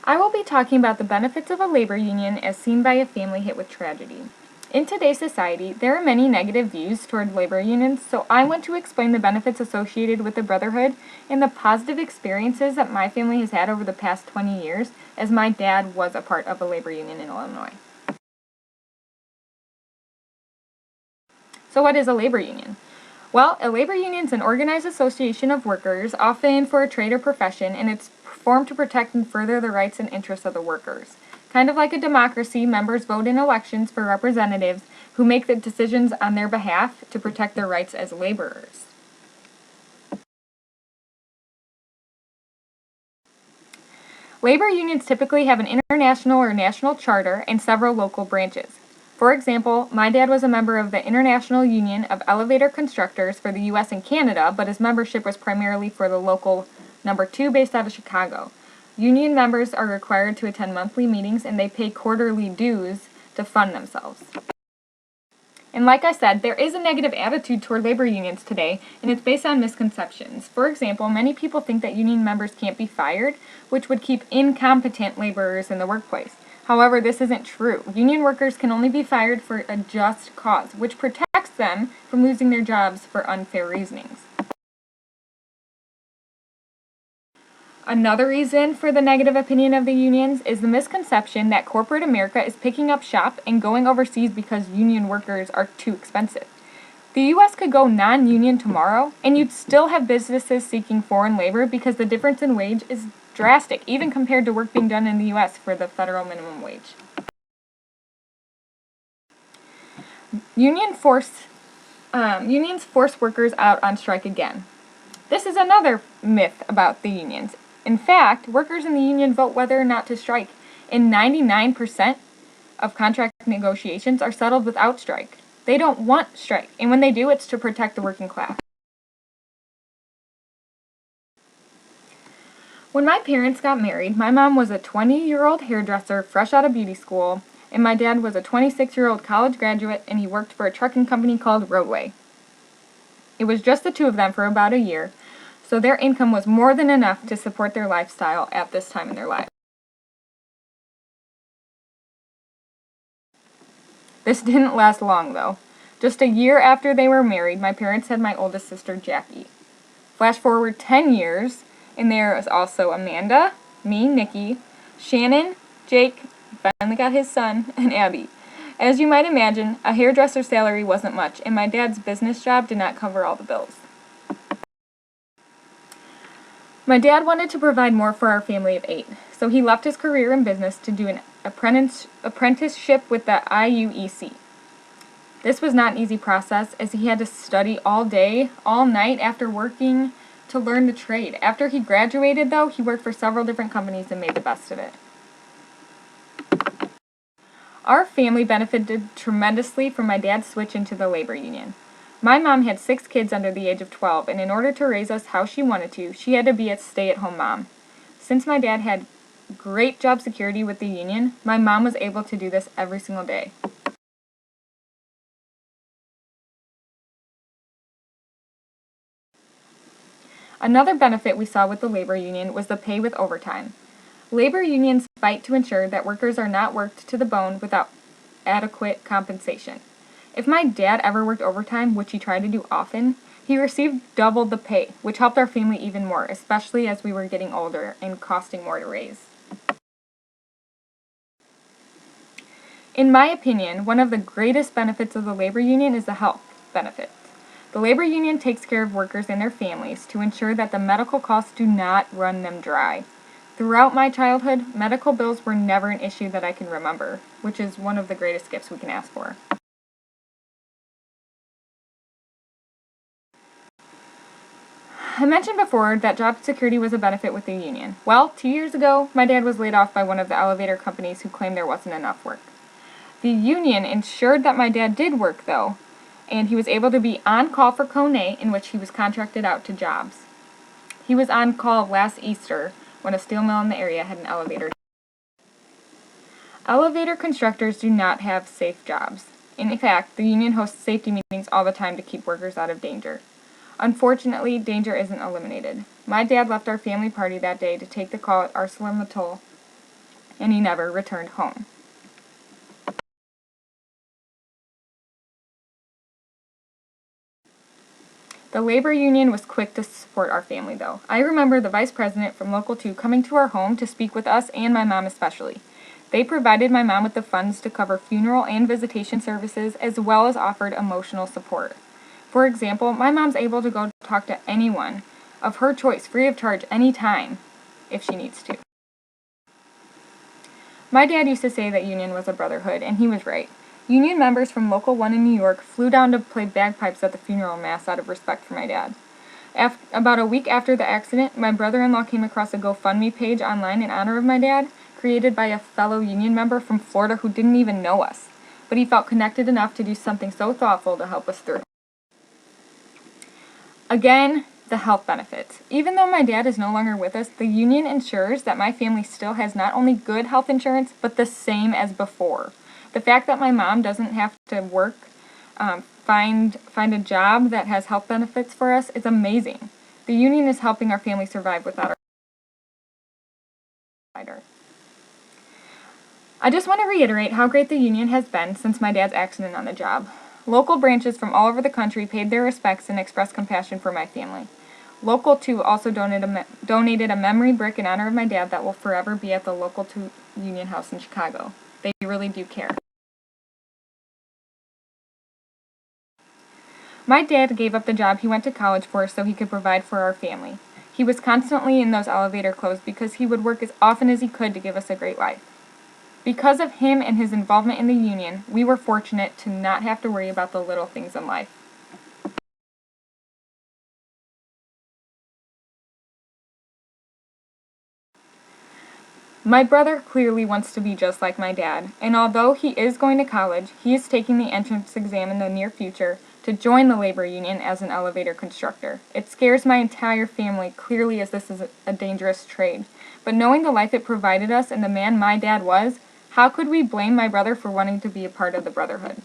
I will be talking about the benefits of a labor union as seen by a family hit with tragedy. In today's society, there are many negative views toward labor unions, so I want to explain the benefits associated with the brotherhood and the positive experiences that my family has had over the past 20 years, as my dad was a part of a labor union in Illinois. So what is a labor union? Well, a labor union is an organized association of workers, often for a trade or profession, and it's formed to protect and further the rights and interests of the workers. Kind of like a democracy, members vote in elections for representatives who make the decisions on their behalf to protect their rights as laborers. Labor unions typically have an international or national charter and several local branches. For example, my dad was a member of the International Union of Elevator Constructors for the US and Canada, but his membership was primarily for the local number 2 based out of Chicago. Union members are required to attend monthly meetings and they pay quarterly dues to fund themselves. And like I said, there is a negative attitude toward labor unions today, and it's based on misconceptions. For example, many people think that union members can't be fired, which would keep incompetent laborers in the workplace. However, this isn't true. Union workers can only be fired for a just cause, which protects them from losing their jobs for unfair reasonings. Another reason for the negative opinion of the unions is the misconception that corporate America is picking up shop and going overseas because union workers are too expensive. The US could go non-union tomorrow, and you'd still have businesses seeking foreign labor because the difference in wage is drastic, even compared to work being done in the US for the federal minimum wage. Unions force workers out on strike again. This is another myth about the unions. In fact, workers in the union vote whether or not to strike, and 99% of contract negotiations are settled without strike. They don't want strike, and when they do, it's to protect the working class. When my parents got married, my mom was a 20-year-old hairdresser fresh out of beauty school, and my dad was a 26-year-old college graduate, and he worked for a trucking company called Roadway. It was just the two of them for about a year, so their income was more than enough to support their lifestyle at this time in their lives. This didn't last long, though. Just a year after they were married, my parents had my oldest sister, Jackie. Flash forward 10 years, and there is also Amanda, me, Nikki, Shannon, Jake, finally got his son, and Abby. As you might imagine, a hairdresser's salary wasn't much, and my dad's business job did not cover all the bills. My dad wanted to provide more for our family of 8, so he left his career in business to do an apprenticeship with the IUEC. This was not an easy process, as he had to study all day, all night after working to learn the trade. After he graduated, though, he worked for several different companies and made the best of it. Our family benefited tremendously from my dad's switch into the labor union. My mom had 6 kids under the age of 12, and in order to raise us how she wanted to, she had to be a stay-at-home mom. Since my dad had great job security with the union, my mom was able to do this every single day. Another benefit we saw with the labor union was the pay with overtime. Labor unions fight to ensure that workers are not worked to the bone without adequate compensation. If my dad ever worked overtime, which he tried to do often, he received double the pay, which helped our family even more, especially as we were getting older and costing more to raise. In my opinion, one of the greatest benefits of the labor union is the health benefits. The labor union takes care of workers and their families to ensure that the medical costs do not run them dry. Throughout my childhood, medical bills were never an issue that I can remember, which is one of the greatest gifts we can ask for. I mentioned before that job security was a benefit with the union. Well, 2 years ago, my dad was laid off by one of the elevator companies who claimed there wasn't enough work. The union ensured that my dad did work, though, and he was able to be on call for Cone, in which he was contracted out to jobs. He was on call last Easter when a steel mill in the area had an elevator. Elevator constructors do not have safe jobs. In fact, the union hosts safety meetings all the time to keep workers out of danger. Unfortunately, danger isn't eliminated. My dad left our family party that day to take the call at ArcelorMittal and he never returned home. The labor union was quick to support our family, though. I remember the vice president from Local 2 coming to our home to speak with us and my mom especially. They provided my mom with the funds to cover funeral and visitation services, as well as offered emotional support. For example, my mom's able to go talk to anyone of her choice free of charge anytime if she needs to. My dad used to say that union was a brotherhood, and he was right. Union members from Local 1 in New York flew down to play bagpipes at the funeral mass out of respect for my dad. About a week after the accident, my brother-in-law came across a GoFundMe page online in honor of my dad, created by a fellow union member from Florida who didn't even know us, but he felt connected enough to do something so thoughtful to help us through. Again, the health benefits. Even though my dad is no longer with us, the union ensures that my family still has not only good health insurance, but the same as before. The fact that my mom doesn't have to work, find a job that has health benefits for us is amazing. The union is helping our family survive without our provider. I just want to reiterate how great the union has been since my dad's accident on the job. Local branches from all over the country paid their respects and expressed compassion for my family. Local 2 also donated a memory brick in honor of my dad that will forever be at the Local 2 Union House in Chicago. They really do care. My dad gave up the job he went to college for so he could provide for our family. He was constantly in those elevator clothes because he would work as often as he could to give us a great life. Because of him and his involvement in the union, we were fortunate to not have to worry about the little things in life. My brother clearly wants to be just like my dad, and although he is going to college, he is taking the entrance exam in the near future to join the labor union as an elevator constructor. It scares my entire family, clearly, as this is a dangerous trade. But knowing the life it provided us and the man my dad was, how could we blame my brother for wanting to be a part of the brotherhood?